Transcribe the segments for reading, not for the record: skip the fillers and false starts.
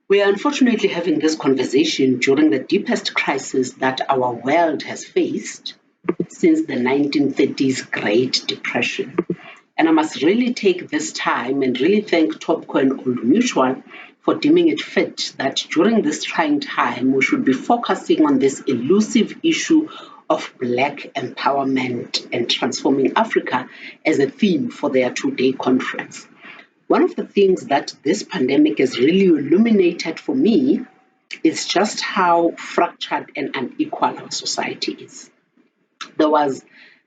We are unfortunately having this conversation during the deepest crisis that our world has faced since the 1930s Great Depression. And I must really take this time and really thank Topco and Old Mutual for deeming it fit that during this trying time, we should be focusing on this elusive issue of Black empowerment and transforming Africa as a theme for their two-day conference. One of the things that this pandemic has really illuminated for me is just how fractured and unequal our society is. There was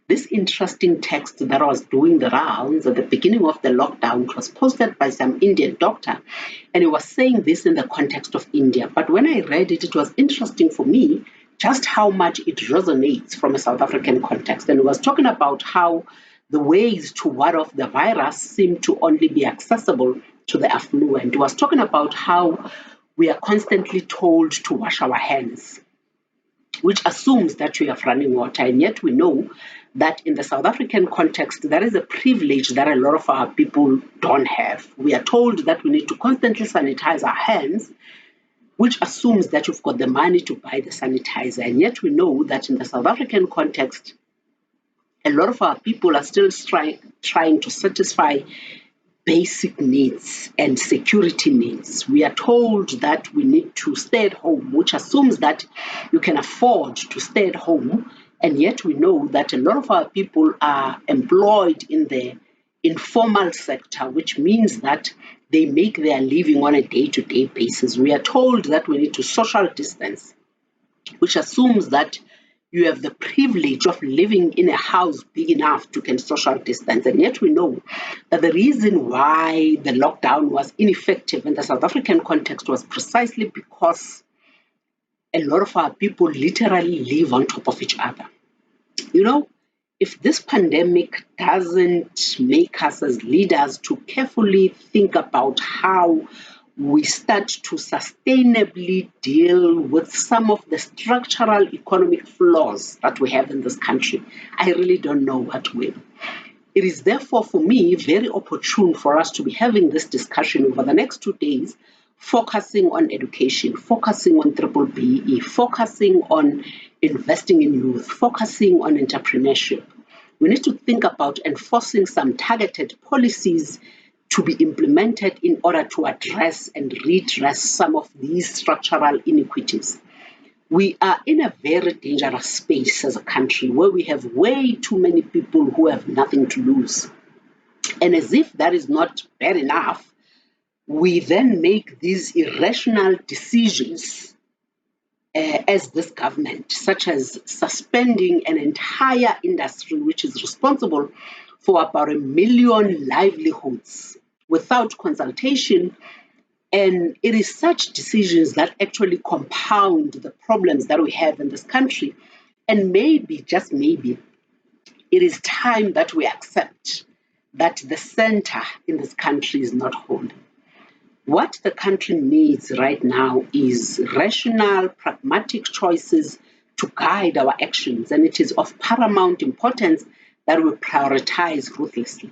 this interesting text that was doing the rounds at the beginning of the lockdown. It was posted by some Indian doctor, and he was saying this in the context of India. But when I read it, it was interesting for me just how much it resonates from a South African context. And he was talking about how the ways to ward off the virus seem to only be accessible to the affluent. He was talking about how we are constantly told to wash our hands, which assumes that we have running water. And yet we know that in the South African context, there is a privilege that a lot of our people don't have. We are told that we need to constantly sanitize our hands, which assumes that you've got the money to buy the sanitizer. And yet we know that in the South African context, a lot of our people are still trying to satisfy basic needs and security needs. We are told that we need to stay at home, which assumes that you can afford to stay at home. And yet we know that a lot of our people are employed in the informal sector, which means that they make their living on a day-to-day basis. We are told that we need to social distance, which assumes that you have the privilege of living in a house big enough to can social distance. And yet we know that the reason why the lockdown was ineffective in the South African context was precisely because a lot of our people literally live on top of each other. You know, if this pandemic doesn't make us as leaders to carefully think about how we start to sustainably deal with some of the structural economic flaws that we have in this country, I really don't know what will. It is therefore for me very opportune for us to be having this discussion over the next 2 days, focusing on education, focusing on triple BE, focusing on investing in youth, focusing on entrepreneurship. We need to think about enforcing some targeted policies to be implemented in order to address and redress some of these structural inequities. We are in a very dangerous space as a country where we have way too many people who have nothing to lose. And as if that is not bad enough, we then make these irrational decisions as this government, such as suspending an entire industry which is responsible for about 1 million livelihoods without consultation. And it is such decisions that actually compound the problems that we have in this country. And maybe, just maybe, it is time that we accept that the center in this country is not holding. What the country needs right now is rational, pragmatic choices to guide our actions. And it is of paramount importance that we prioritize ruthlessly.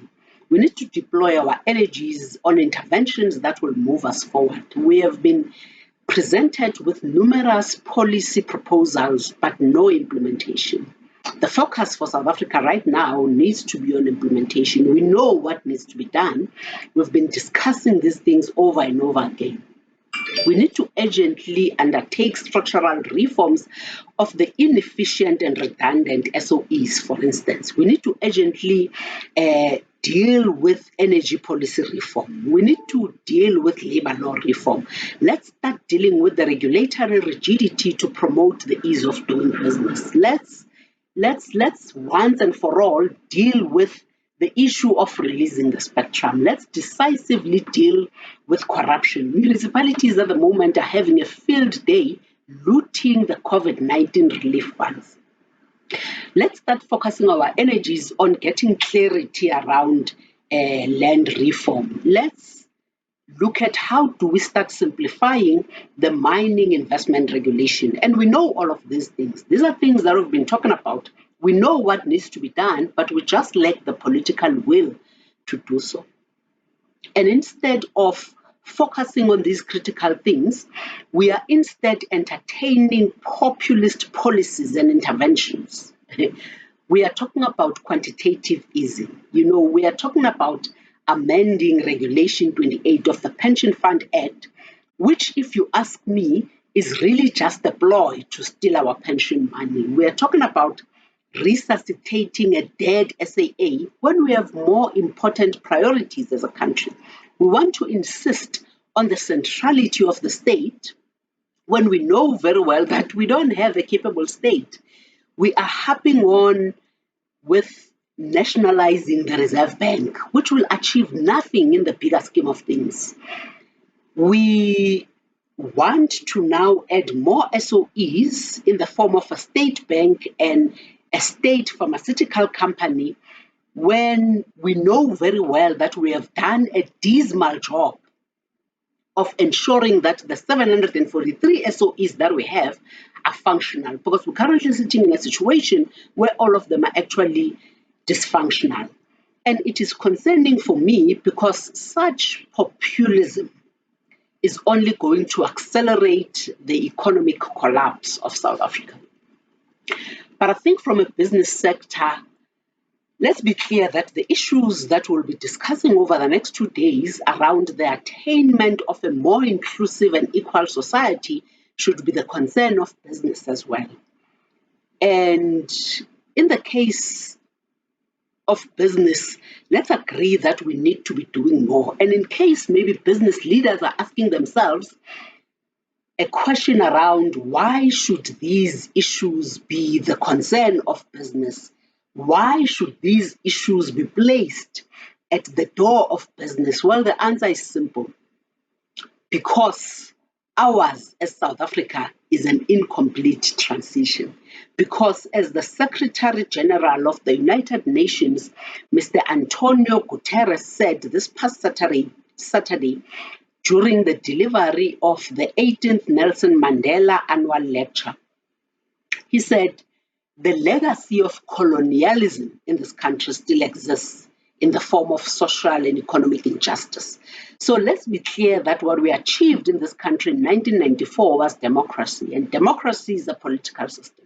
We need to deploy our energies on interventions that will move us forward. We have been presented with numerous policy proposals, but no implementation. The focus for South Africa right now needs to be on implementation. We know what needs to be done. We've been discussing these things over and over again. We need to urgently undertake structural reforms of the inefficient and redundant SOEs, for instance. We need to urgently deal with energy policy reform. We need to deal with labor law reform. Let's start dealing with the regulatory rigidity to promote the ease of doing business. Let's once and for all deal with the issue of releasing the spectrum. Let's decisively deal with corruption. Municipalities at the moment are having a field day looting the COVID-19 relief funds. Let's start focusing our energies on getting clarity around land reform. Let's look at how do we start simplifying the mining investment regulation. And we know all of these things. These are things that we've been talking about. We know what needs to be done, but we just lack the political will to do so. And instead of focusing on these critical things, we are instead entertaining populist policies and interventions. We are talking about quantitative easing. We are talking about amending Regulation 28 of the Pension Fund Act, which, if you ask me, is really just a ploy to steal our pension money. We are talking about resuscitating a dead SAA when we have more important priorities as a country. We want to insist on the centrality of the state when we know very well that we don't have a capable state. We are harping on with nationalizing the Reserve Bank, which will achieve nothing in the bigger scheme of things. We want to now add more SOEs in the form of a state bank and a state pharmaceutical company when we know very well that we have done a dismal job of ensuring that the 743 SOEs that we have are functional, because we're currently sitting in a situation where all of them are actually dysfunctional. And it is concerning for me because such populism is only going to accelerate the economic collapse of South Africa. But I think from a business sector, let's be clear that the issues that we'll be discussing over the next 2 days around the attainment of a more inclusive and equal society should be the concern of business as well. And in the case of business, let's agree that we need to be doing more. And in case maybe business leaders are asking themselves a question around why should these issues be the concern of business? Why should these issues be placed at the door of business? Well, the answer is simple. Because ours as South Africa is an incomplete transition. Because as the Secretary General of the United Nations, Mr. Antonio Guterres, said this past Saturday during the delivery of the 18th Nelson Mandela Annual Lecture, he said, the legacy of colonialism in this country still exists in the form of social and economic injustice. So let's be clear that what we achieved in this country in 1994 was democracy, and democracy is a political system.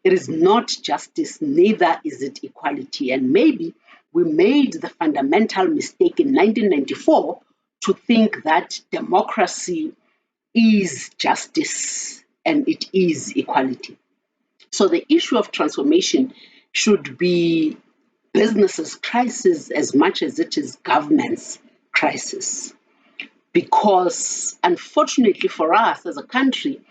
It is not justice, neither is it equality. And maybe we made the fundamental mistake in 1994 to think that democracy is justice and it is equality. So the issue of transformation should be businesses' crisis as much as it is government's crisis. Because unfortunately for us as a country,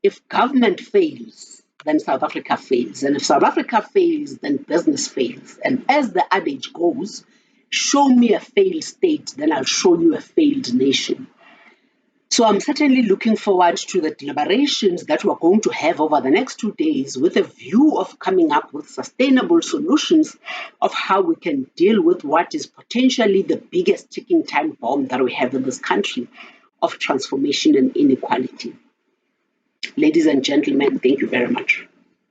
if government fails, then South Africa fails. And if South Africa fails, then business fails. And as the adage goes, show me a failed state, then I'll show you a failed nation. So I'm certainly looking forward to the deliberations that we're going to have over the next 2 days with a view of coming up with sustainable solutions of how we can deal with what is potentially the biggest ticking time bomb that we have in this country of transformation and inequality. Ladies and gentlemen, thank you very much.